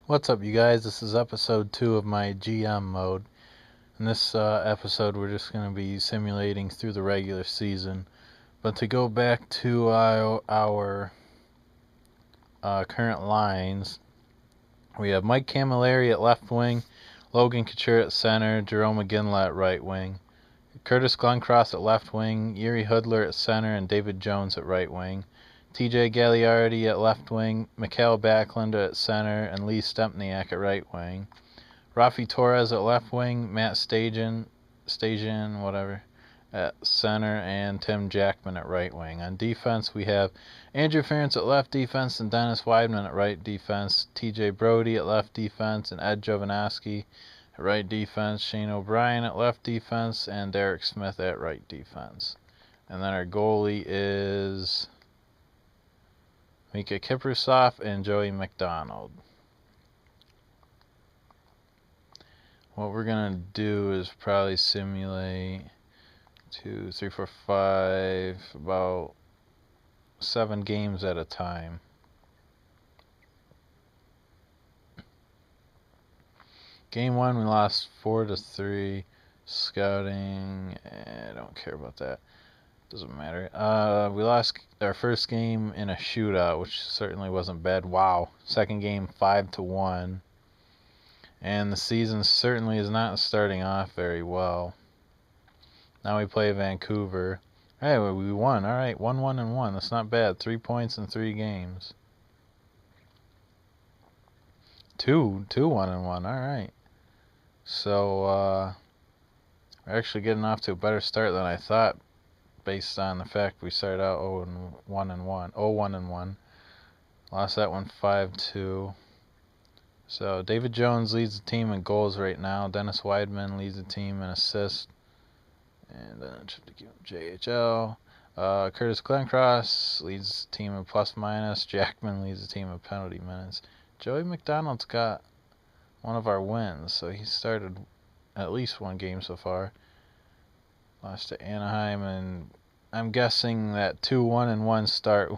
What's up, you guys? This is episode 2 of my GM mode. In this episode, we're just going to be simulating through the regular season. But to go back to our current lines, we have Mike Camilleri at left wing, Logan Couture at center, Jerome McGinley at right wing, Curtis Glencross at left wing, Yuri Hudler at center, and David Jones at right wing. TJ Gagliardi at left wing, Mikhail Backlund at center, and Lee Stempniak at right wing. Rafi Torres at left wing, Matt Stajan, at center, and Tim Jackman at right wing. On defense, we have Andrew Ferentz at left defense and Dennis Weidman at right defense, TJ Brody at left defense and Ed Jovanovski at right defense, Shane O'Brien at left defense, and Derek Smith at right defense. And then our goalie is Mika Kiprusov and Joey McDonald. What we're going to do is probably simulate 2, 3, 4, 5, about 7 games at a time. Game 1, we lost 4-3. Scouting, I don't care about that. Doesn't matter. We lost our first game in a shootout, which certainly wasn't bad. Wow. Second game, 5-1. And the season certainly is not starting off very well. Now we play Vancouver. Hey, we won. All right, 1-1-1. That's not bad. 3 points in 3 games. 2-1-1. All right. So we're actually getting off to a better start than I thought, based on the fact we started out 0-1. Lost that one 5-2. So David Jones leads the team in goals right now. Dennis Weidman leads the team in assists. And then JHL. Curtis Glencross leads the team in plus minus. Jackman leads the team in penalty minutes. Joey McDonald's got one of our wins, so he started at least 1 game so far. Lost to Anaheim, and I'm guessing that 2-1-1 start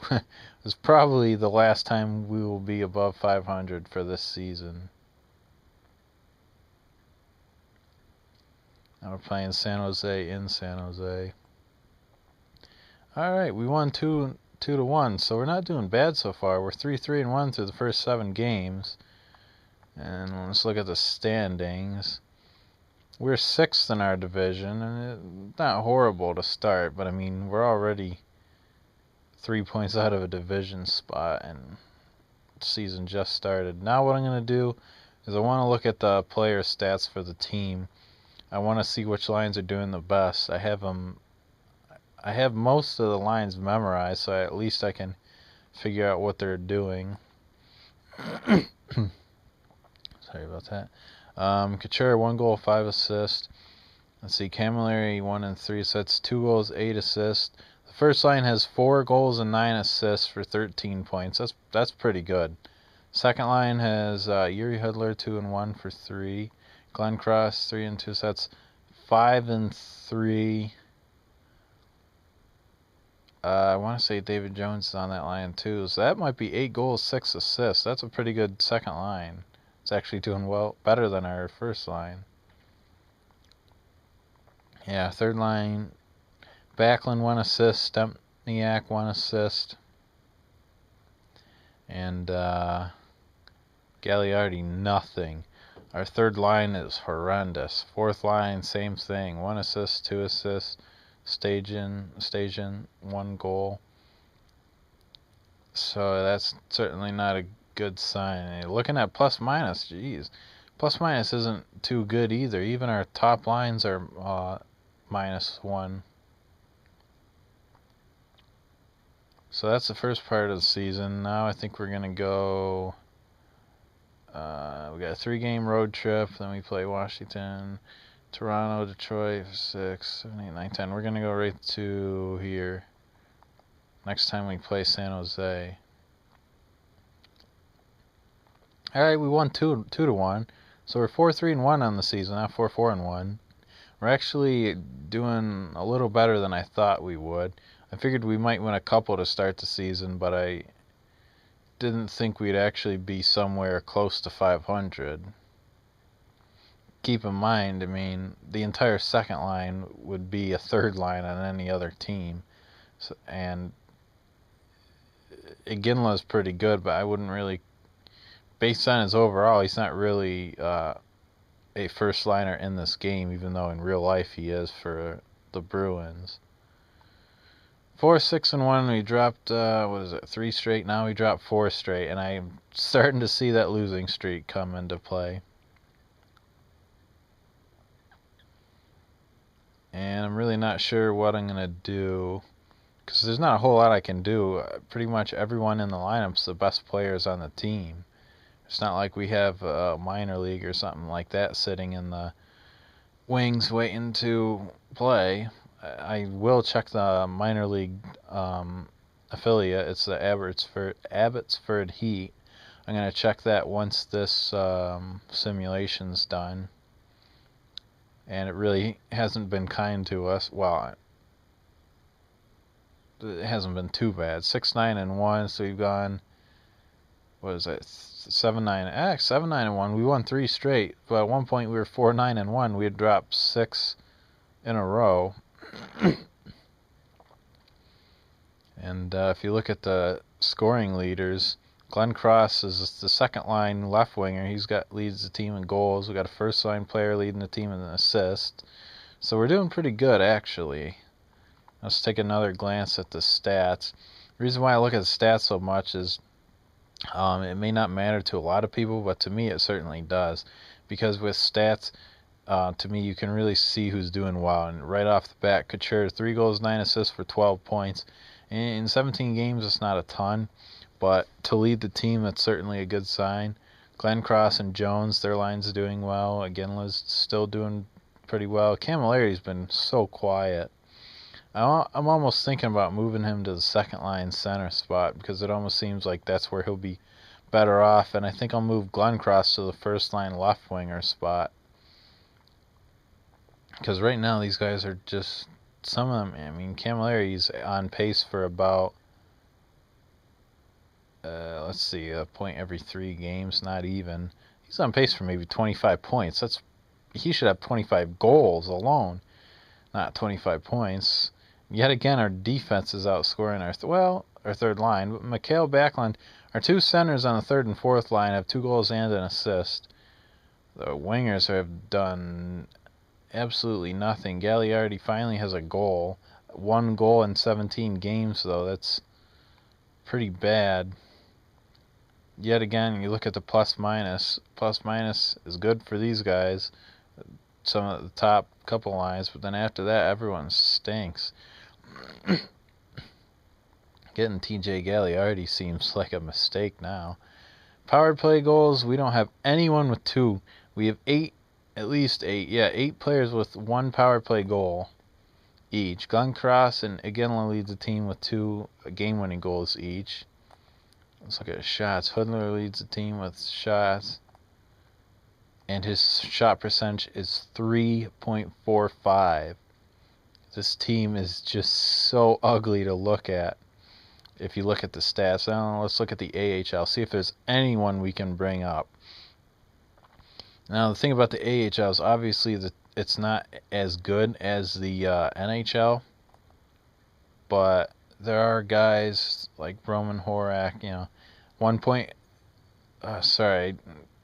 was probably the last time we will be above 500 for this season. Now we're playing San Jose in San Jose. Alright, we won 2-1, so we're not doing bad so far. We're 3-3-1 through the first 7 games. And let's look at the standings. We're 6th in our division, and it's not horrible to start, but I mean, we're already 3 points out of a division spot, and the season just started. Now what I'm going to do is I want to look at the player stats for the team. I want to see which lines are doing the best. I have most of the lines memorized, so at least I can figure out what they're doing. Sorry about that. Couture, 1 goal, 5 assists. Let's see, Camilleri, 1 and 3, so that's 2 goals, 8 assists. The first line has 4 goals and 9 assists for 13 points. That's pretty good. Second line has Yuri Hudler, 2 and 1 for 3. Glencross, 3 and 2, so that's 5 and 3. I want to say David Jones is on that line too, so that might be 8 goals, 6 assists. That's a pretty good second line. It's actually doing better than our first line. Yeah, third line, Backlund 1 assist, Stempniak 1 assist, and Gagliardi nothing. Our third line is horrendous. Fourth line, same thing, 1 assist, 2 assists. Stajan 1 goal. So that's certainly not a good sign. Looking at plus minus, geez, plus minus isn't too good either. Even our top lines are -1. So that's the first part of the season. Now I think we're gonna go. We got a 3-game road trip. Then we play Washington, Toronto, Detroit, 6, 7, 8, 9, 10. We're gonna go right to here. Next time we play San Jose. Alright, we won 2-1. So we're 4-3-1 on the season, not 4-4-1. We're actually doing a little better than I thought we would. I figured we might win a couple to start the season, but didn't think we'd actually be somewhere close to 500. Keep in mind, I mean, the entire second line would be a third line on any other team. So, and Iginla's pretty good, but I wouldn't really, based on his overall, he's not really a first liner in this game, even though in real life he is for the Bruins. 4, 6, and 1. We dropped 3 straight. Now we dropped 4 straight, and I'm starting to see that losing streak come into play. And I'm really not sure what I'm gonna do, because there's not a whole lot I can do. Pretty much everyone in the lineup's the best players on the team. It's not like we have a minor league or something like that sitting in the wings waiting to play. I will check the minor league affiliate. It's the Abbotsford Heat. I'm going to check that once this simulation's done. And it really hasn't been kind to us. Well, it hasn't been too bad. 6, 9, and 1. So we've gone, what is it? 7, 9. 7, 9, and 1. We won 3 straight. But at one point we were 4, 9, and 1. We had dropped 6 in a row. And if you look at the scoring leaders, Glenn Cross is the second line left winger. Leads the team in goals. We got a first line player leading the team in assist. So we're doing pretty good, actually. Let's take another glance at the stats. The reason why I look at the stats so much is it may not matter to a lot of people, but to me it certainly does. Because with stats, to me, you can really see who's doing well. And right off the bat, Couture, 3 goals, 9 assists for 12 points. In 17 games, it's not a ton, but to lead the team, that's certainly a good sign. Glenn Cross and Jones, their line's doing well. Iginla's still doing pretty well. Camilleri's been so quiet. I'm almost thinking about moving him to the second line center spot, because it almost seems like that's where he'll be better off. And I think I'll move Glenn Cross to the first line left winger spot. Because right now these guys are just, some of them, I mean, Camilleri's on pace for about, let's see, a point every 3 games, not even. He's on pace for maybe 25 points. He should have 25 goals alone, not 25 points. Yet again, our defense is outscoring our third line. But Mikhail Backlund, our 2 centers on the third and fourth line have 2 goals and an assist. The wingers have done absolutely nothing. Gagliardi finally has a goal. 1 goal in 17 games, though. That's pretty bad. Yet again, you look at the plus minus. Plus minus is good for these guys. Some of the top couple lines, but then after that, everyone stinks. Getting TJ Gagliardi seems like a mistake now. Power play goals, we don't have anyone with 2. We have 8. At least 8. Yeah, 8 players with 1 power play goal each. Glenn Cross and Iginla leads the team with 2 game-winning goals each. Let's look at his shots. Hoodler leads the team with shots. And his shot percentage is 3.45. This team is just so ugly to look at. If you look at the stats, let's look at the AHL. See if there's anyone we can bring up. Now, the thing about the AHL is obviously that it's not as good as the NHL, but there are guys like Roman Horak,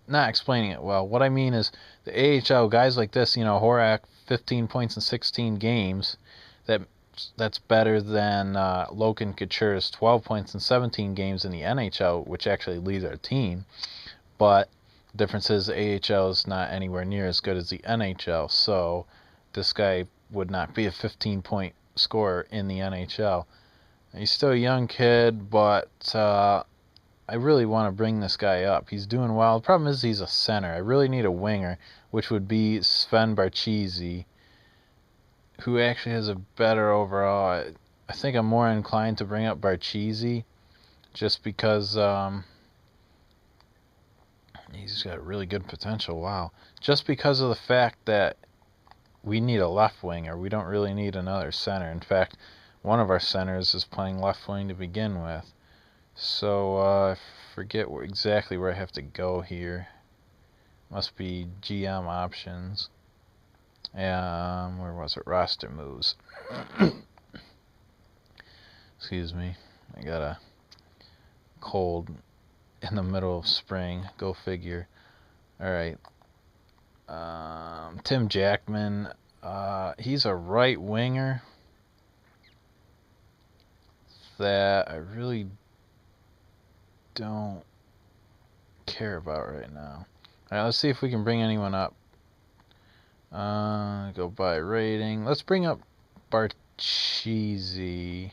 not explaining it well. What I mean is the AHL guys like this, Horak, 15 points in 16 games, that's better than Logan Couture's 12 points in 17 games in the NHL, which actually leads our team, but the difference is the AHL is not anywhere near as good as the NHL, so this guy would not be a 15-point scorer in the NHL. He's still a young kid, but I really want to bring this guy up. He's doing well. The problem is he's a center. I really need a winger, which would be Sven Barchisi, who actually has a better overall. I think I'm more inclined to bring up Barchisi just because he's got really good potential. Wow. Just because of the fact that we need a left winger. We don't really need another center. In fact, one of our centers is playing left wing to begin with. So, I forget exactly where I have to go here. Must be GM options. Where was it? Roster moves. Excuse me. I got a cold in the middle of spring. Go figure. Alright. Tim Jackman. He's a right winger that I really don't care about right now. Alright, let's see if we can bring anyone up. Go by rating. Let's bring up Barchese.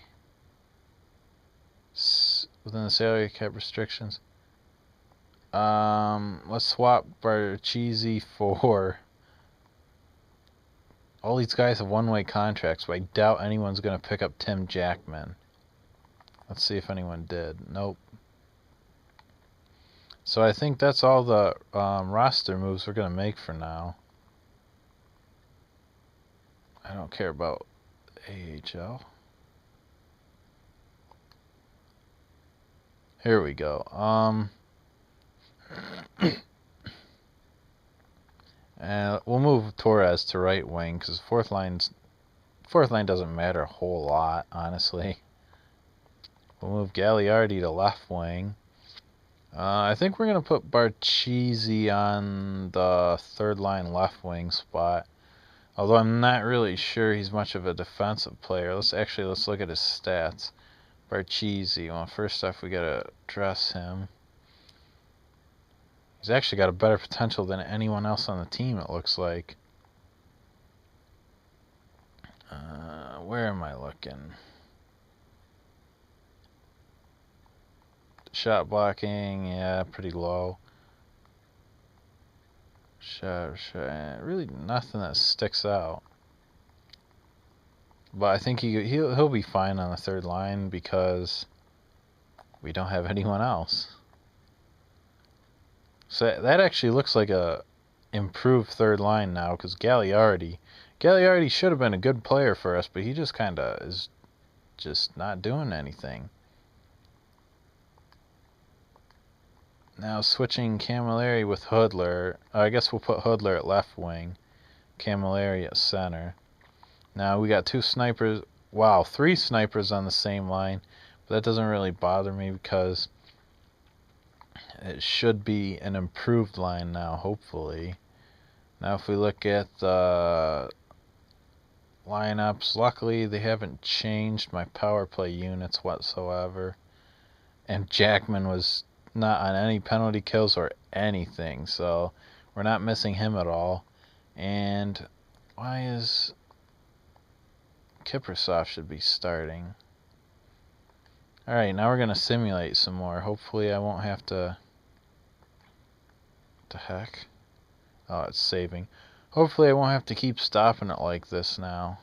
Within the salary cap restrictions. Let's swap Barchese for... All these guys have one-way contracts, but I doubt anyone's going to pick up Tim Jackman. Let's see if anyone did. Nope. So I think that's all the roster moves we're going to make for now. I don't care about AHL. Here we go. We'll move Torres to right wing because fourth line doesn't matter a whole lot, honestly. We'll move Gagliardi to left wing. I think we're gonna put Barchese on the third line left wing spot. Although I'm not really sure he's much of a defensive player. Let's look at his stats. Barchese. Well, first off, we gotta address him. He's actually got a better potential than anyone else on the team, it looks like. Where am I looking? Shot blocking, yeah, pretty low. Shot, really nothing that sticks out. But I think he'll be fine on the third line because we don't have anyone else. So that actually looks like a improved third line now because Gagliardi should have been a good player for us, but he just kind of is just not doing anything. Now switching Camilleri with Hoodler. I guess we'll put Hoodler at left wing, Camilleri at center. Now we got two snipers. Wow, three snipers on the same line, but that doesn't really bother me because it should be an improved line now, hopefully. Now if we look at the lineups, luckily they haven't changed my power play units whatsoever. And Jackman was not on any penalty kills or anything, so we're not missing him at all. And why is Kiprasov should be starting? Alright, now we're going to simulate some more. Hopefully I won't have to... What the heck? Oh, it's saving. Hopefully I won't have to keep stopping it like this now.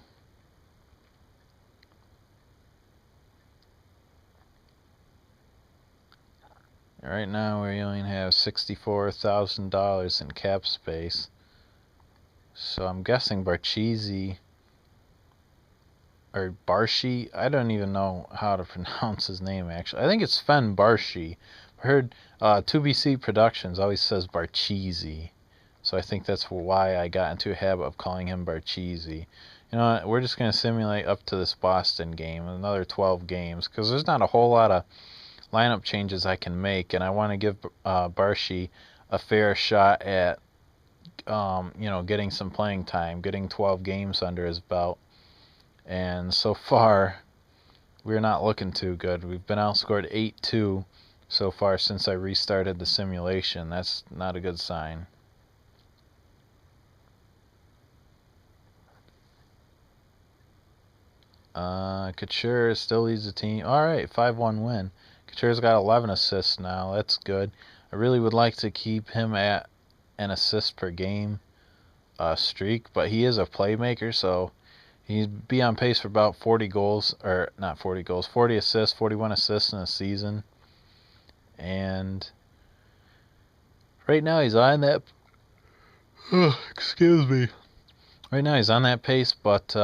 Right now we only have $64,000 in cap space. So I'm guessing Barchese or Barshi. I don't even know how to pronounce his name actually. I think it's Fen Barshi. I heard 2BC Productions always says Barchese. So I think that's why I got into a habit of calling him Barchese. You know what? We're just going to simulate up to this Boston game, another 12 games, because there's not a whole lot of lineup changes I can make, and I want to give Barshi a fair shot at getting some playing time, getting 12 games under his belt. And so far, we're not looking too good. We've been outscored 8-2 so far since I restarted the simulation. That's not a good sign. Couture still leads the team. Alright, 5-1 win. Couture's got 11 assists now. That's good. I really would like to keep him at an assist per game streak, but he is a playmaker, so he'd be on pace for about 40 goals, or not 40 goals, 40 assists, 41 assists in a season. And right now he's on that... excuse me. Right now he's on that pace, but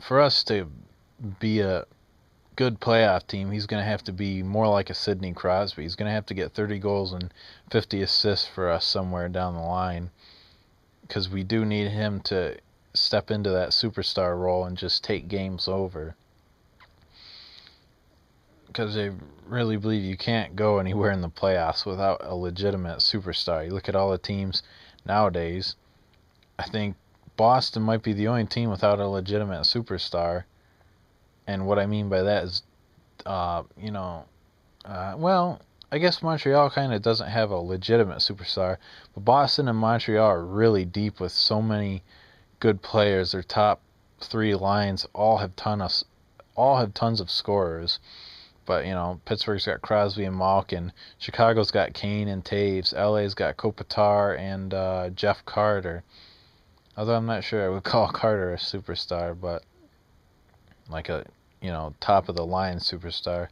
for us to be a good playoff team, he's going to have to be more like a Sidney Crosby. He's going to have to get 30 goals and 50 assists for us somewhere down the line, because we do need him to step into that superstar role and just take games over. Because I really believe you can't go anywhere in the playoffs without a legitimate superstar. You look at all the teams nowadays, I think Boston might be the only team without a legitimate superstar. And what I mean by that is, well, I guess Montreal kind of doesn't have a legitimate superstar, but Boston and Montreal are really deep with so many good players. Their top three lines all have tons of scorers. But, Pittsburgh's got Crosby and Malkin. Chicago's got Kane and Taves. LA's got Kopitar and Jeff Carter. Although I'm not sure I would call Carter a superstar, but like a, top of the line superstar.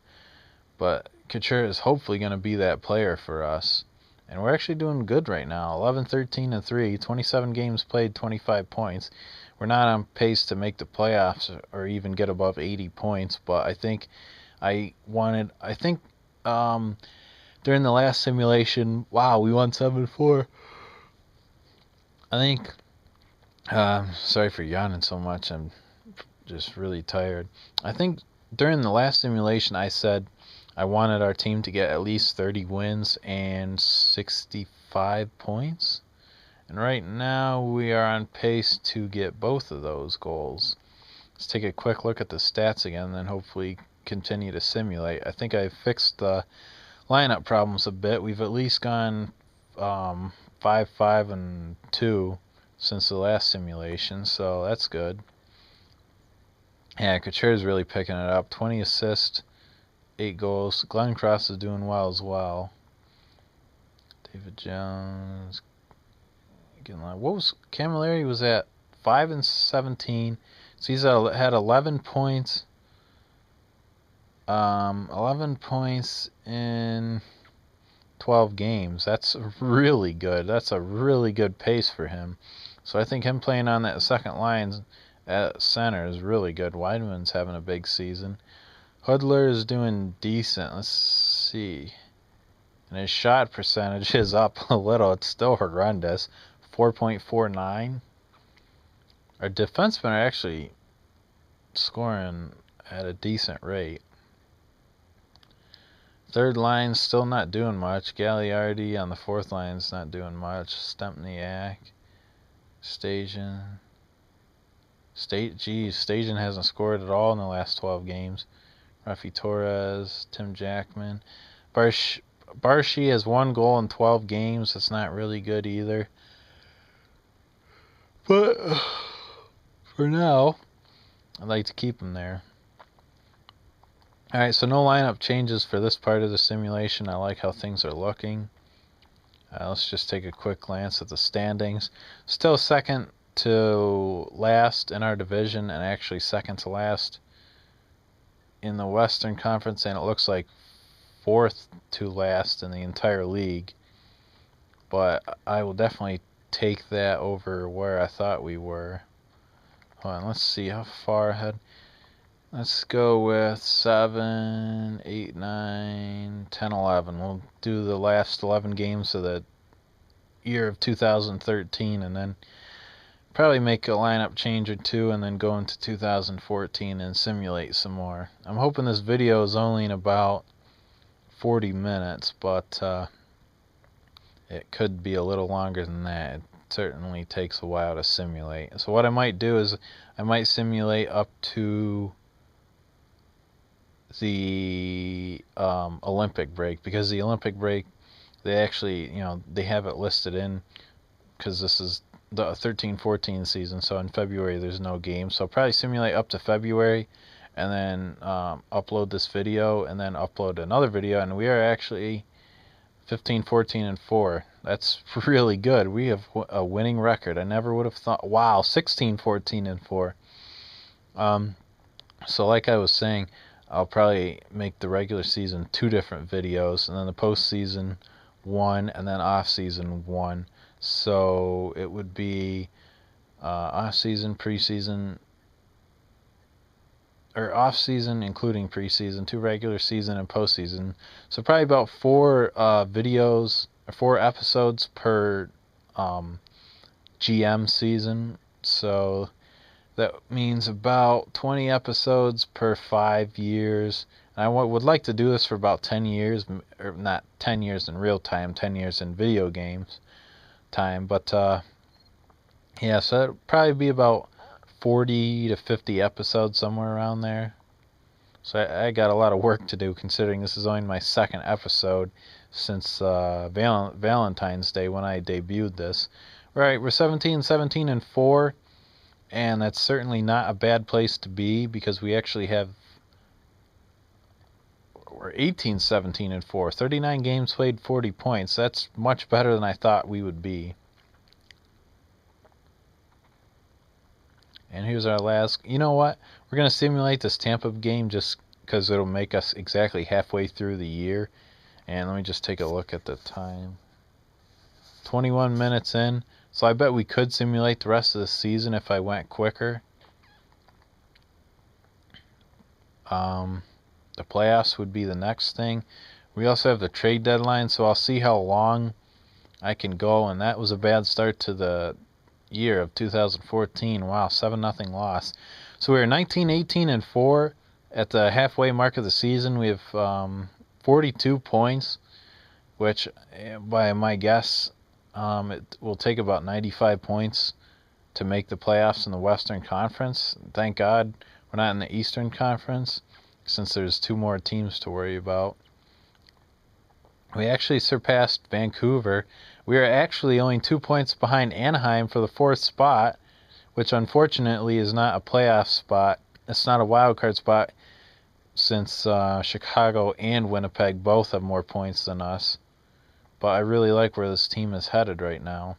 But Couture is hopefully going to be that player for us. And we're actually doing good right now. 11-13-3, 27 games played, 25 points. We're not on pace to make the playoffs or even get above 80 points, but I think during the last simulation, wow, we won 7-4. I think, sorry for yawning so much, I'm just really tired. I think during the last simulation I said I wanted our team to get at least 30 wins and 65 points. And right now we are on pace to get both of those goals. Let's take a quick look at the stats again, and then hopefully continue to simulate. I think I fixed the lineup problems a bit. We've at least gone 5-5-2 since the last simulation, so that's good. Yeah, Couture's really picking it up. 20 assists, 8 goals. Glenn Cross is doing well as well. David Jones. What was Camilleri was at 5-17. So he's had 11 points. 11 points in 12 games. That's really good. That's a really good pace for him. So I think him playing on that second line at center is really good. Weidman's having a big season. Hudler is doing decent. Let's see. And his shot percentage is up a little. It's still horrendous. 4.49. Our defensemen are actually scoring at a decent rate. Third line's still not doing much. Gagliardi on the fourth line's not doing much. Stempniak. Stajan hasn't scored at all in the last 12 games. Rafi Torres, Tim Jackman. Barshi has 1 goal in 12 games. That's not really good either. But for now, I'd like to keep him there. Alright, so no lineup changes for this part of the simulation. I like how things are looking. Let's just take a quick glance at the standings. Still second to last in our division, and actually second to last in the Western Conference, and it looks like fourth to last in the entire league. But I will definitely take that over where I thought we were. Hold on, let's see how far ahead. Let's go with 7, 8, 9, 10, 11. We'll do the last 11 games of the year of 2013, and then probably make a lineup change or two, and then go into 2014 and simulate some more. I'm hoping this video is only in about 40 minutes, but it could be a little longer than that. It certainly takes a while to simulate. So what I might do is I might simulate up to the Olympic break, because the Olympic break, they actually, they have it listed in, because this is the 13-14 season, so in February there's no game. So I'll probably simulate up to February, and then upload this video, and then upload another video, and we are actually 15-14-4. That's really good. We have a winning record. I never would have thought. Wow, 16-14-4. So like I was saying, I'll probably make the regular season 2 different videos, and then the postseason 1, and then off-season 1. So it would be off-season, preseason, or off season, including preseason, 2 regular season and postseason. So probably about 4 videos or 4 episodes per GM season. So that means about 20 episodes per 5 years. And I would like to do this for about 10 years, or not 10 years in real time, 10 years in video games time. But yeah, so it'll probably be about 40 to 50 episodes, somewhere around there. So I got a lot of work to do, considering this is only my second episode since Valentine's Day when I debuted this. Right, we're 17, 17, and 4, and that's certainly not a bad place to be, because we're 18, 17, and 4. 39 games played, 40 points. That's much better than I thought we would be. And here's our last. You know what? We're going to simulate this Tampa game just because it'll make us exactly halfway through the year. And let me just take a look at the time. 21 minutes in. So I bet we could simulate the rest of the season if I went quicker. The playoffs would be the next thing. We also have the trade deadline, so I'll see how long I can go. And that was a bad start to the year of 2014. Wow, 7-0 loss. So we're 19, 18, and 4 at the halfway mark of the season. We have 42 points, which by my guess it will take about 95 points to make the playoffs in the Western Conference. Thank God we're not in the Eastern Conference, since there's 2 more teams to worry about. We actually surpassed Vancouver. We are actually only 2 points behind Anaheim for the 4th spot, which unfortunately is not a playoff spot. It's not a wild card spot, since Chicago and Winnipeg both have more points than us. But I really like where this team is headed right now.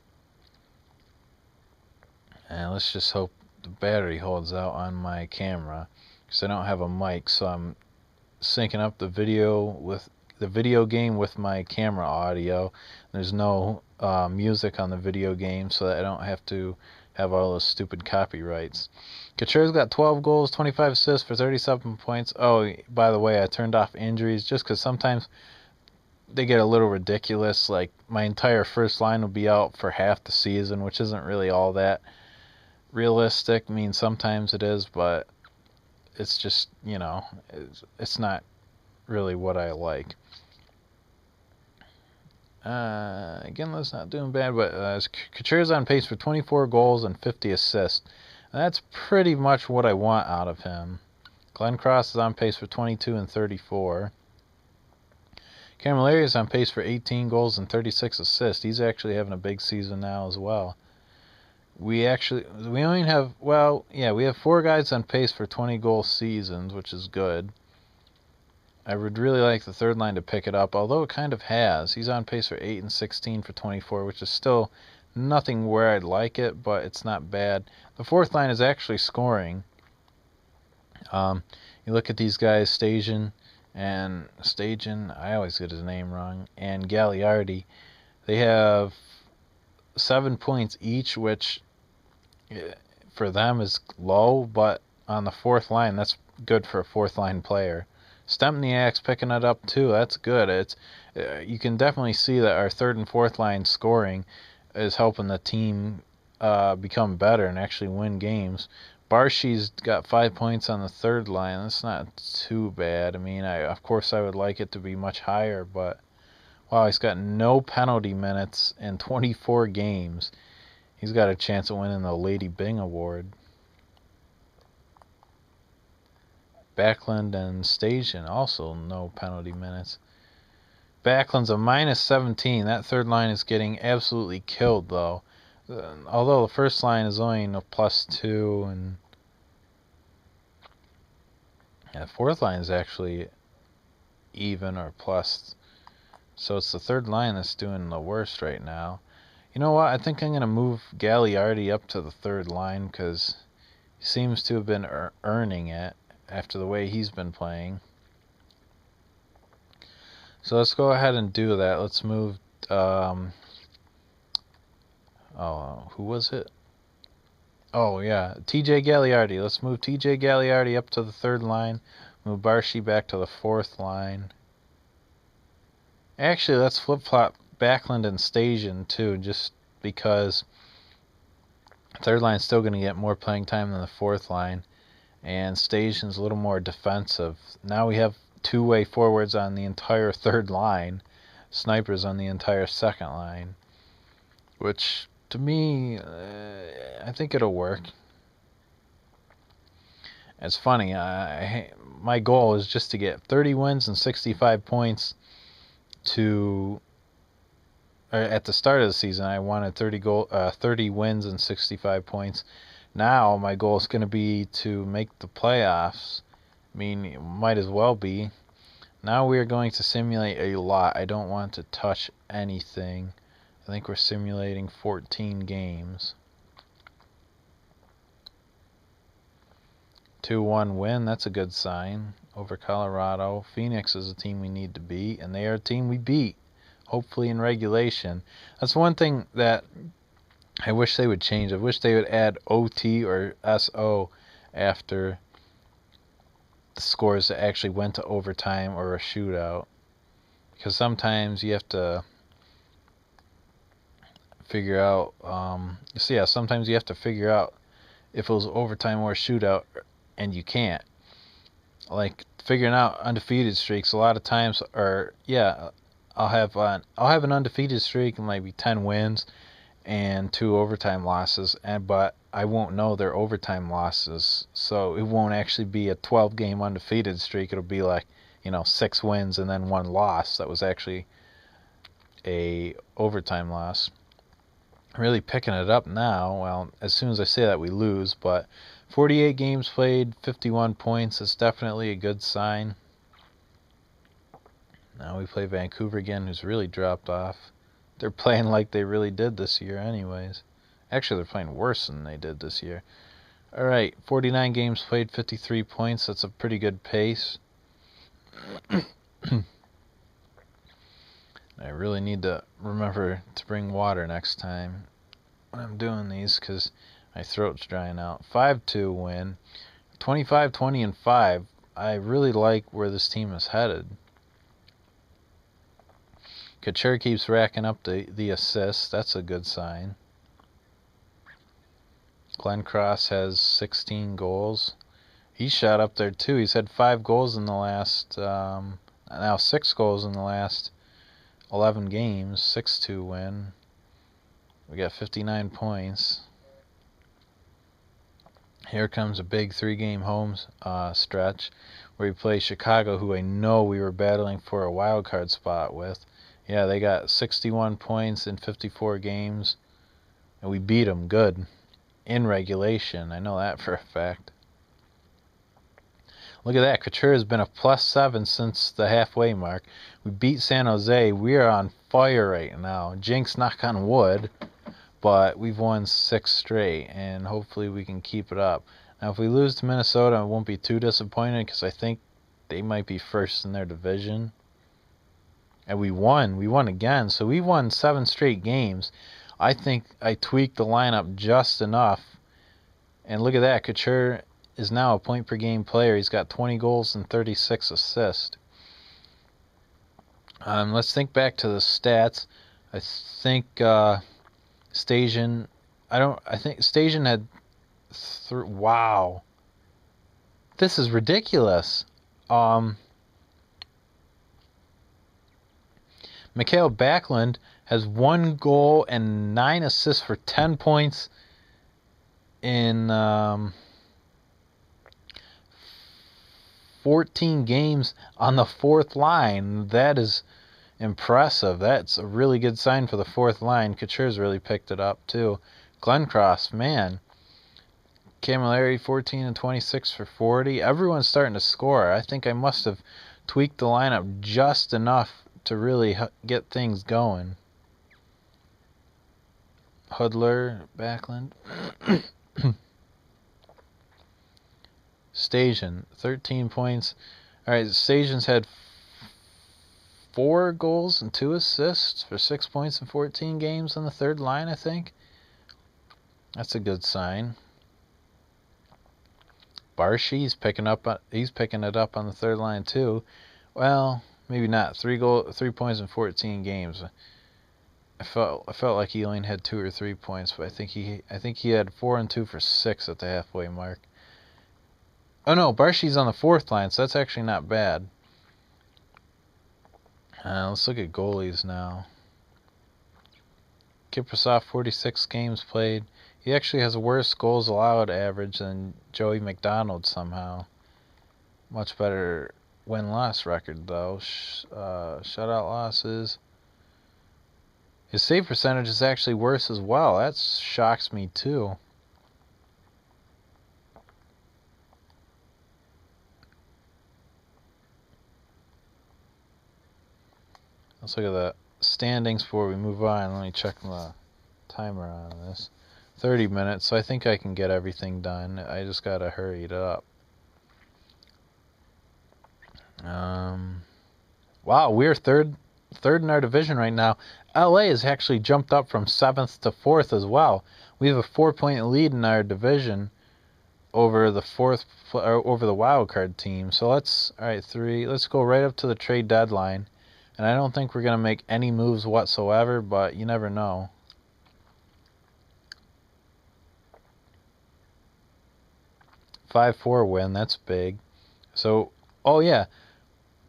And let's just hope the battery holds out on my camera, because I don't have a mic, so I'm syncing up the video game with my camera audio. There's no music on the video game, so that I don't have to have all those stupid copyrights. Couture's got 12 goals, 25 assists for 37 points. Oh, by the way, I turned off injuries just because sometimes they get a little ridiculous. Like, my entire first line will be out for half the season, which isn't really all that realistic. I mean, sometimes it is, but it's just, it's not really what I like. Again, that's not doing bad, but Couture's on pace for 24 goals and 50 assists. And that's pretty much what I want out of him. Glenn Cross is on pace for 22 and 34. Camilleri is on pace for 18 goals and 36 assists. He's actually having a big season now as well. We only have, we have 4 guys on pace for 20 goal seasons, which is good. I would really like the third line to pick it up, although it kind of has. He's on pace for 8 and 16 for 24, which is still nothing where I'd like it, but it's not bad. The fourth line is actually scoring. You look at these guys, Stajan, I always get his name wrong, and Gagliardi. They have 7 points each, which for them is low, but on the fourth line, that's good for a fourth line player. Stempniak's picking it up too. That's good. It's you can definitely see that our third and fourth line scoring is helping the team become better and actually win games. Barshi's got 5 points on the third line. That's not too bad. I mean, of course I would like it to be much higher, but wow, he's got no penalty minutes in 24 games. He's got a chance of winning the Lady Byng Award. Backlund and Stajan also no penalty minutes. Backlund's a minus 17. That third line is getting absolutely killed, though. Although the first line is only a +2, and the fourth line is actually even or plus. So it's the third line that's doing the worst right now. You know what? I think I'm going to move Gagliardi up to the third line, because he seems to have been earning it after the way he's been playing. So let's go ahead and do that. Let's move, who was it? Oh, yeah. TJ Gagliardi. Let's move TJ Gagliardi up to the third line. Move Barshi back to the fourth line. Actually, let's flip-flop Backlund and Stasian, too, just because third line's still going to get more playing time than the fourth line. And Stasian's a little more defensive. Now we have two-way forwards on the entire third line. Snipers on the entire second line. Which, to me, I think it'll work. It's funny. My goal is just to get 30 wins and 65 points at the start of the season. I wanted 30 wins and 65 points. Now my goal is going to be to make the playoffs. I mean, it might as well be. Now we are going to simulate a lot. I don't want to touch anything. I think we're simulating 14 games. 2-1 win, that's a good sign over Colorado. Phoenix is a team we need to beat, and they are a team we beat, hopefully in regulation. That's one thing that I wish they would change. I wish they would add OT or SO after the scores that actually went to overtime or a shootout. Because sometimes you have to figure out, sometimes you have to figure out if it was overtime or a shootout, and you can't. Like, figuring out undefeated streaks a lot of times are, I'll have an undefeated streak and maybe 10 wins and 2 overtime losses, but I won't know they're overtime losses, so it won't actually be a 12-game undefeated streak. It'll be like, 6 wins and then 1 loss that was actually a overtime loss. Really picking it up now. Well, as soon as I say that, we lose, but 48 games played, 51 points. It's definitely a good sign. Now we play Vancouver again, who's really dropped off. They're playing like they really did this year anyways. Actually, they're playing worse than they did this year. Alright, 49 games played, 53 points. That's a pretty good pace. I really need to remember to bring water next time when I'm doing these, because my throat's drying out. 5-2 win. 25, 20, and 5. I really like where this team is headed. Couture keeps racking up the assists. That's a good sign. Glenn Cross has 16 goals. He shot up there too. He's had 5 goals in the last, now 6 goals in the last 11 games. 6-2 win. We got 59 points. Here comes a big 3-game home stretch where we play Chicago, who I know we were battling for a wild card spot with. Yeah, they got 61 points in 54 games, and we beat them good in regulation. I know that for a fact. Look at that. Couture has been a +7 since the halfway mark. We beat San Jose. We are on fire right now. Jinx, knock on wood. But we've won 6 straight, and hopefully we can keep it up. Now, if we lose to Minnesota, I won't be too disappointed, because I think they might be first in their division. And we won. We won again. So we won 7 straight games. I think I tweaked the lineup just enough. And look at that. Couture is now a point-per-game player. He's got 20 goals and 36 assists. Let's think back to the stats. I think Stasian had wow. This is ridiculous. Mikael Backlund has 1 goal and 9 assists for 10 points in 14 games on the 4th line. That is impressive. That's a really good sign for the 4th line. Couture's really picked it up too. Glenn Cross, man. Camilleri 14 and 26 for 40. Everyone's starting to score. I think I must have tweaked the lineup just enough to really get things going. Hudler, Backlund. Stasian, 13 points. Alright, Stasian's had 4 goals and 2 assists for 6 points in 14 games on the 3rd line, I think. That's a good sign. Barshy, he's picking it up on the third line too. Well, maybe not. 3 points in 14 games. I felt like he only had 2 or 3 points, but I think he had 4 and 2 for 6 at the halfway mark. Oh no, Barshy's on the fourth line, so that's actually not bad. Let's look at goalies now. Kiprusoff, 46 games played. He actually has a worse goals allowed average than Joey McDonald somehow. Much better win-loss record, though. Shutout losses. His save percentage is actually worse as well. That shocks me, too. Let's look at the standings before we move on. Let me check the timer on this. 30 minutes, so I think I can get everything done. I just got to hurry it up. Wow, we're third in our division right now. LA has actually jumped up from 7th to 4th as well. We have a 4-point lead in our division over the wild card team. So let's go right up to the trade deadline. And I don't think we're going to make any moves whatsoever, but you never know. A 5-4 win, that's big. So, oh yeah,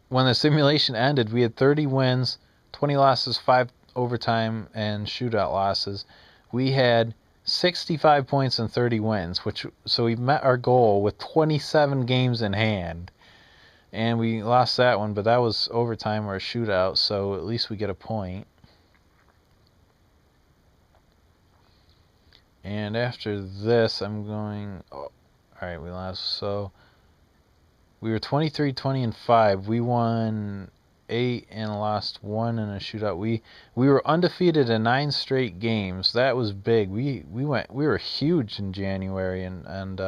when the simulation ended, we had 30 wins, 20 losses, 5 overtime, and shootout losses. We had 65 points and 30 wins, so we met our goal with 27 games in hand. And we lost that one, but that was overtime or a shootout, so at least we get a point. And after this, I'm going... Oh, alright, we lost. So we were 23, 20, and 5. We won 8 and lost 1 in a shootout. We were undefeated in 9 straight games. That was big. We were huge in January and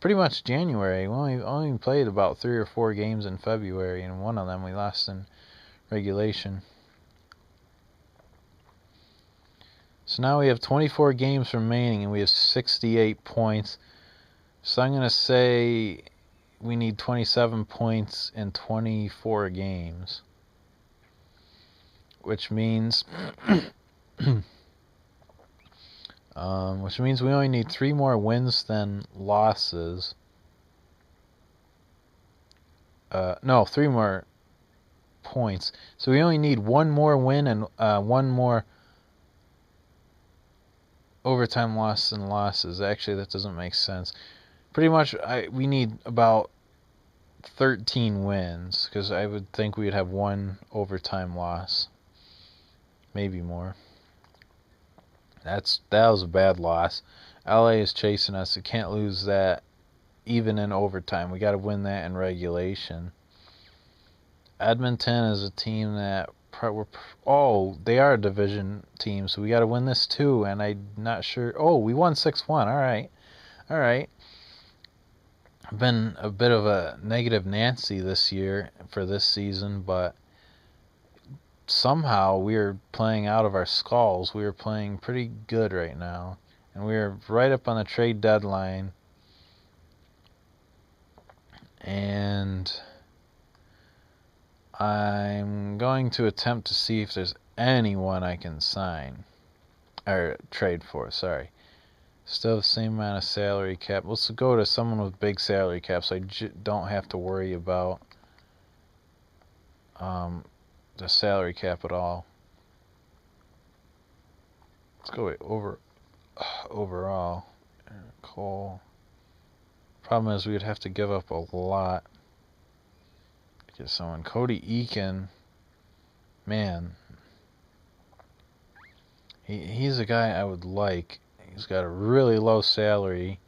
pretty much January. We only played about 3 or 4 games in February, and one of them we lost in regulation. So now we have 24 games remaining, and we have 68 points. So I'm going to say we need 27 points in 24 games, which means we only need 3 more wins than losses. 3 more points. So we only need 1 more win and 1 more overtime loss than losses. Actually, that doesn't make sense. Pretty much, we need about 13 wins, because I would think we'd have 1 overtime loss. Maybe more. That was a bad loss. LA is chasing us. We can't lose that even in overtime. We got to win that in regulation. Edmonton is a team that they are a division team, so we got to win this too. And I'm not sure. Oh, we won 6-1. All right. I've been a bit of a negative Nancy this year for this season, but somehow we are playing out of our skulls. We are playing pretty good right now, and we are right up on the trade deadline. And I'm going to attempt to see if there's anyone I can sign or trade for. Sorry. Still the same amount of salary cap. Let's go to someone with big salary cap, so I don't have to worry about the salary cap at all. Let's go overall. Cole. Problem is we'd have to give up a lot to get someone. Cody Eakin, man, he's a guy I would like. He's got a really low salary.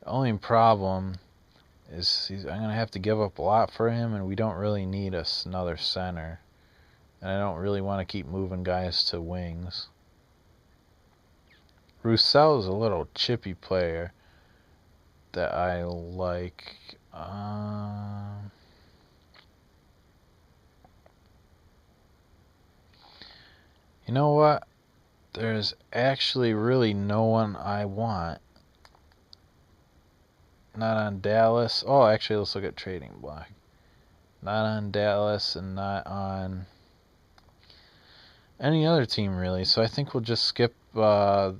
The only problem is I'm going to have to give up a lot for him, and we don't really need another center. And I don't really want to keep moving guys to wings. Roussel is a little chippy player that I like. You know what? There's actually really no one I want. Not on Dallas. Oh, actually, let's look at trading block. Not on Dallas and not on any other team, really. So I think we'll just skip the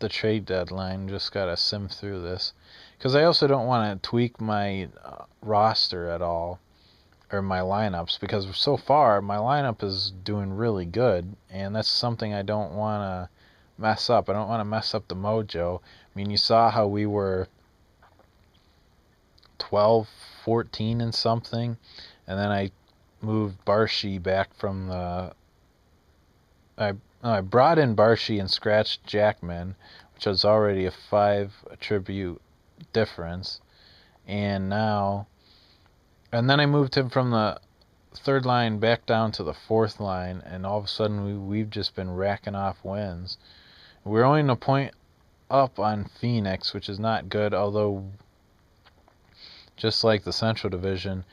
trade deadline. Just got to sim through this. Because I also don't want to tweak my roster at all. Or my lineups. Because so far, my lineup is doing really good. And that's something I don't want to mess up. I don't want to mess up the mojo. I mean, you saw how we were 12, 14 and something, and then I moved Barshi back from the... I brought in Barshi and scratched Jackman, which was already a 5 attribute difference, and now... And then I moved him from the 3rd line back down to the 4th line, and all of a sudden we've just been racking off wins. We're only a point up on Phoenix, which is not good, although just like the Central Division,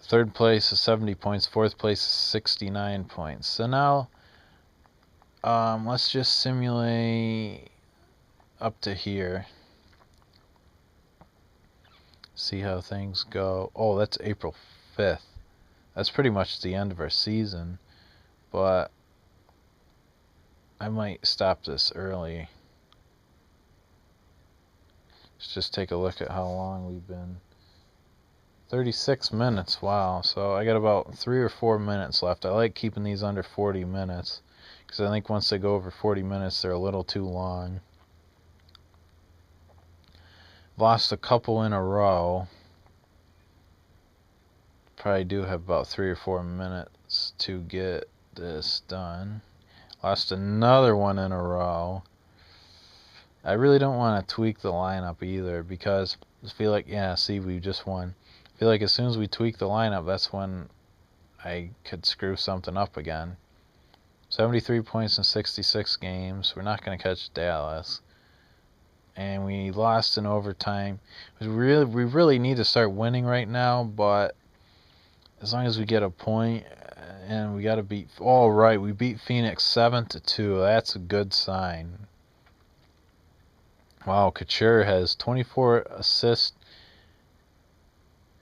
3rd place is 70 points, 4th place is 69 points. So now, let's just simulate up to here. See how things go. Oh, that's April 5th. That's pretty much the end of our season, but I might stop this early. Let's just take a look at how long we've been. 36 minutes, wow. So I got about 3 or 4 minutes left. I like keeping these under 40 minutes because I think once they go over 40 minutes, they're a little too long. Lost a couple in a row. Probably do have about 3 or 4 minutes to get this done. Lost another one in a row. I really don't want to tweak the lineup either because I feel like, yeah, see, we just won. I feel like as soon as we tweak the lineup, that's when I could screw something up again. 73 points in 66 games. We're not going to catch Dallas. And we lost in overtime. We really need to start winning right now, but as long as we get a point, and we got to beat... Oh, right, we beat Phoenix 7-2. That's a good sign. Wow, Couture has 24 assists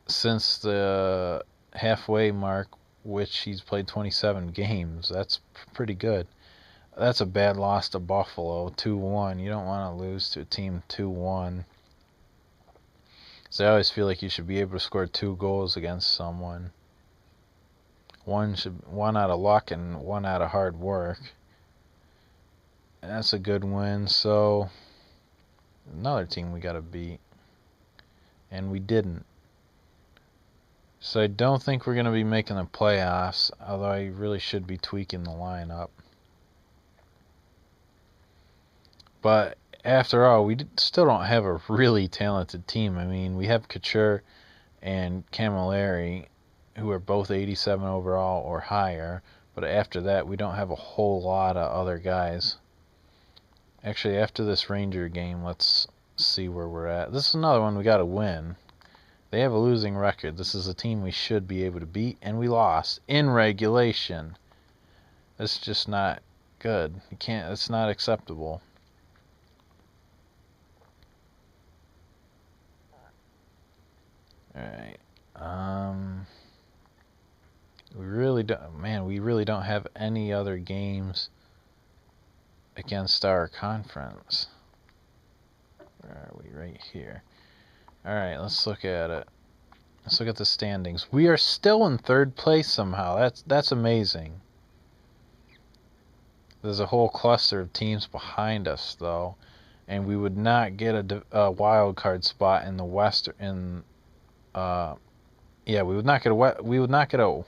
since the halfway mark, which he's played 27 games. That's pretty good. That's a bad loss to Buffalo, 2-1. You don't want to lose to a team 2-1. So I always feel like you should be able to score 2 goals against someone. One out of luck and one out of hard work. And that's a good win. So another team we got to beat. And we didn't. So I don't think we're going to be making the playoffs, although I really should be tweaking the lineup. But after all, we still don't have a really talented team. I mean, we have Couture and Camilleri, who are both 87 overall or higher. But after that, we don't have a whole lot of other guys. Actually, after this Ranger game, let's see where we're at. This is another one we got to win. They have a losing record. This is a team we should be able to beat, and we lost in regulation. That's just not good. You can't. It's not acceptable. All right. We really don't. Man, we really don't have any other games against our conference. Where are we? Right here. Alright, let's look at it. Let's look at the standings. We are still in 3rd place somehow. That's amazing. There's a whole cluster of teams behind us, though. And we would not get a wild card spot in the West. We would not get a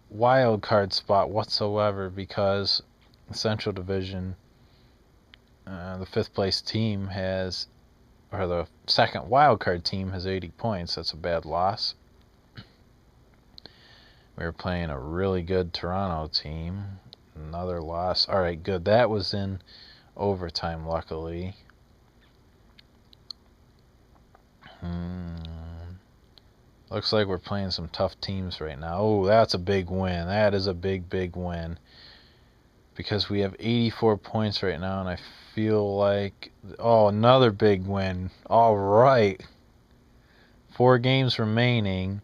wild card spot whatsoever because the Central Division, the 5th place team has... or the second wildcard team has 80 points. That's a bad loss. We were playing a really good Toronto team. Another loss. Alright, good. That was in overtime, luckily. Looks like we're playing some tough teams right now. Oh, that's a big win. That is a big, big win. because we have 84 points right now, and I feel like, oh, another big win. All right. 4 games remaining.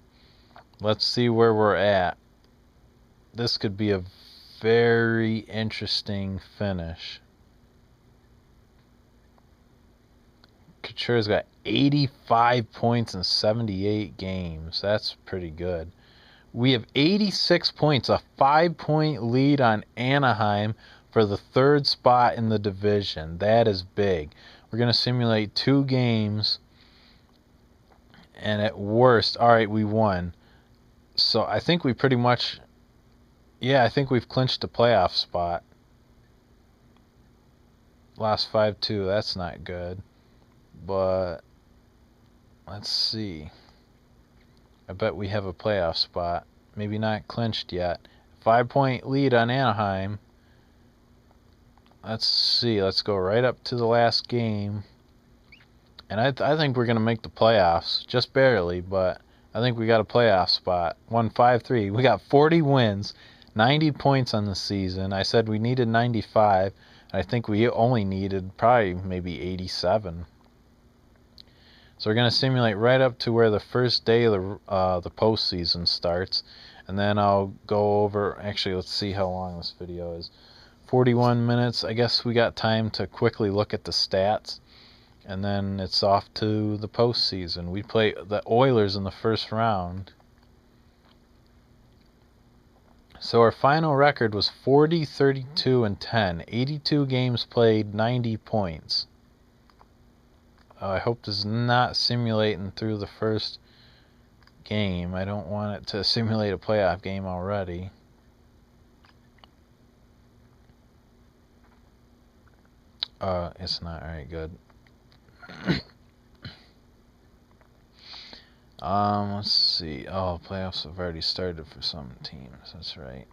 Let's see where we're at. This could be a very interesting finish. Couture's got 85 points in 78 games. That's pretty good. We have 86 points, a 5-point lead on Anaheim for the 3rd spot in the division. That is big. We're going to simulate 2 games, and at worst, all right, we won. So I think we pretty much, yeah, I think we've clinched a playoff spot. Lost 5-2, that's not good. But let's see. I bet we have a playoff spot. Maybe not clinched yet. 5-point lead on Anaheim. Let's see. Let's go right up to the last game. And I think we're going to make the playoffs. Just barely, but I think we got a playoff spot. 1-5-3. We got 40 wins. 90 points on the season. I said we needed 95. I think we only needed probably maybe 87. So we're going to simulate right up to where the first day of the postseason starts. And then I'll go over, actually, let's see how long this video is. 41 minutes. I guess we got time to quickly look at the stats. And then it's off to the postseason. We play the Oilers in the first round. So our final record was 40, 32, and 10. 82 games played, 90 points. I hope this is not simulating through the first game. I don't want it to simulate a playoff game already. It's not. Alright, good. Let's see. Oh, playoffs have already started for some teams. That's right.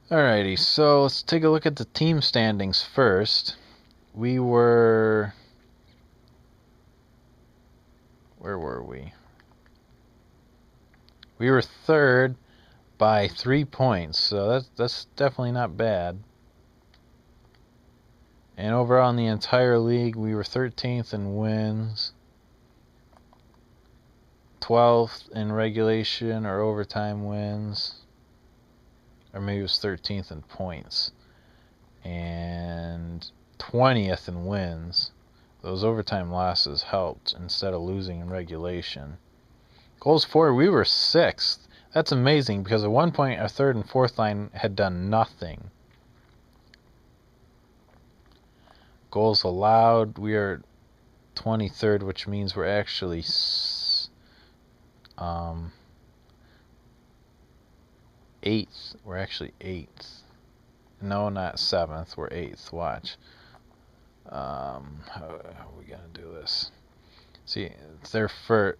Alrighty, so let's take a look at the team standings first. We were... Where were we? We were 3rd by 3 points, so that's definitely not bad. And overall in the entire league, we were 13th in wins, 12th in regulation or overtime wins, or maybe it was 13th in points, and 20th in wins. Those overtime losses helped instead of losing in regulation. Goals for, we were 6th. That's amazing because at one point our 3rd and 4th line had done nothing. Goals allowed, we are 23rd, which means we're actually 8th. We're actually 8th. No, not 7th. We're 8th. Watch. How are we gonna do this? See, they're for.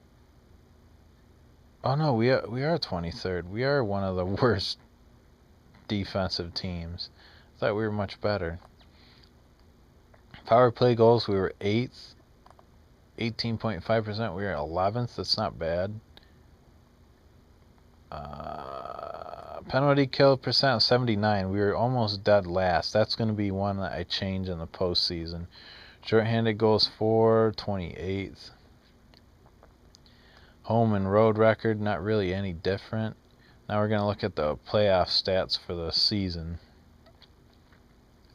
Oh no, we are 23rd. We are one of the worst defensive teams. I thought we were much better. Power play goals, we were 8th. 18.5%. We were 11th. That's not bad. Penalty kill percent 79. We were almost dead last. That's going to be one that I change in the postseason. Shorthanded goals for 28th. Home and road record, not really any different. Now we're going to look at the playoff stats for the season.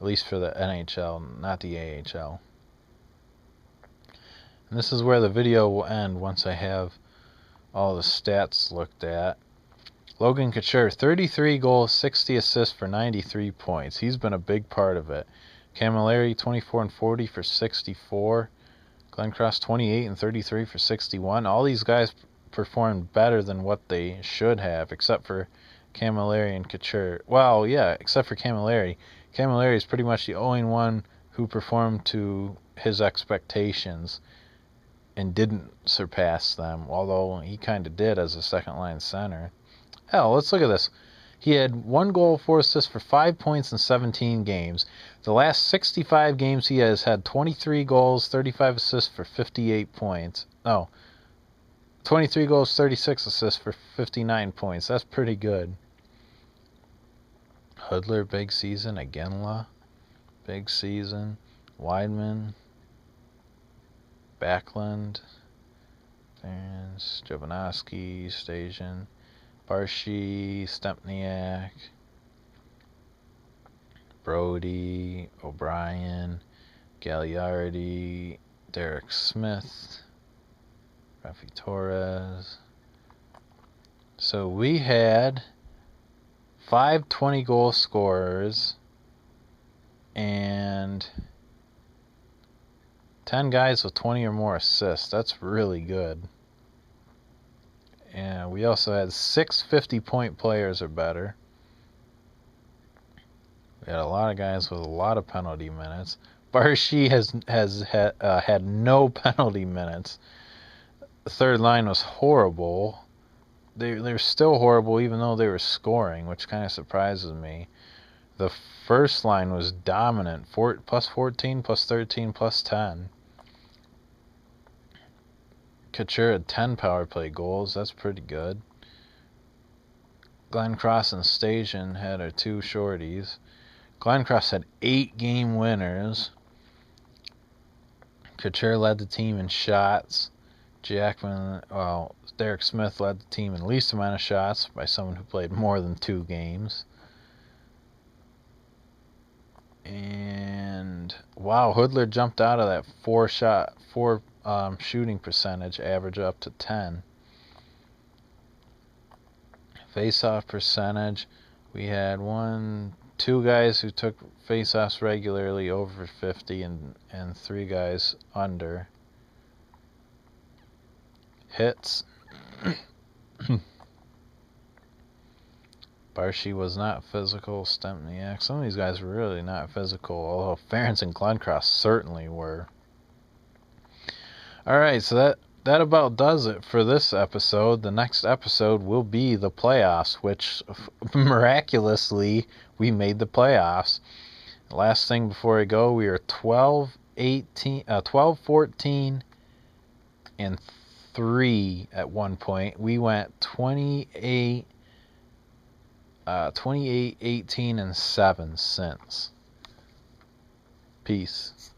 At least for the NHL, not the AHL. And this is where the video will end once I have all the stats looked at. Logan Couture, 33 goals, 60 assists for 93 points. He's been a big part of it. Camilleri, 24 and 40 for 64. Glenn Cross, 28 and 33 for 61. All these guys performed better than what they should have, except for Camilleri and Couture. Well, yeah, except for Camilleri. Camilleri is pretty much the only one who performed to his expectations and didn't surpass them, although he kind of did as a second-line center. Hell, let's look at this. He had 1 goal, 4 assists for 5 points in 17 games. The last 65 games he has had 23 goals, 35 assists for 58 points. No, 23 goals, 36 assists for 59 points. That's pretty good. Hoodler, big season. Aginla, big season. Weidman, Backlund, Barons, Jovanovski, Station, Barshi, Stempniak, Brody, O'Brien, Gagliardi, Derek Smith, Rafi Torres. So we had 5 20-goal scorers and 10 guys with 20 or more assists. That's really good. And we also had 6 50-point players or better. We had a lot of guys with a lot of penalty minutes. Barshi has had no penalty minutes. The third line was horrible. They're still horrible even though they were scoring, which kind of surprises me. The first line was dominant, plus 14, plus 13, plus 10. Couture had 10 power play goals. That's pretty good. Glenncross and Station had our 2 shorties. Glenncross had 8 game winners. Couture led the team in shots. Derek Smith led the team in least amount of shots by someone who played more than 2 games. And wow, Hoodler jumped out of that 4 shooting percentage, average up to 10. Face-off percentage, we had 2 guys who took face-offs regularly over 50 and 3 guys under. Hits. Barshi was not physical. Stempniak. Some of these guys were really not physical, although Ferentz and Glenncross certainly were. Alright, so that about does it for this episode. The next episode will be the playoffs, which miraculously we made the playoffs. Last thing before I go, we are 12-14 and 3 at one point. We went 28, 18, and 7 since. Peace.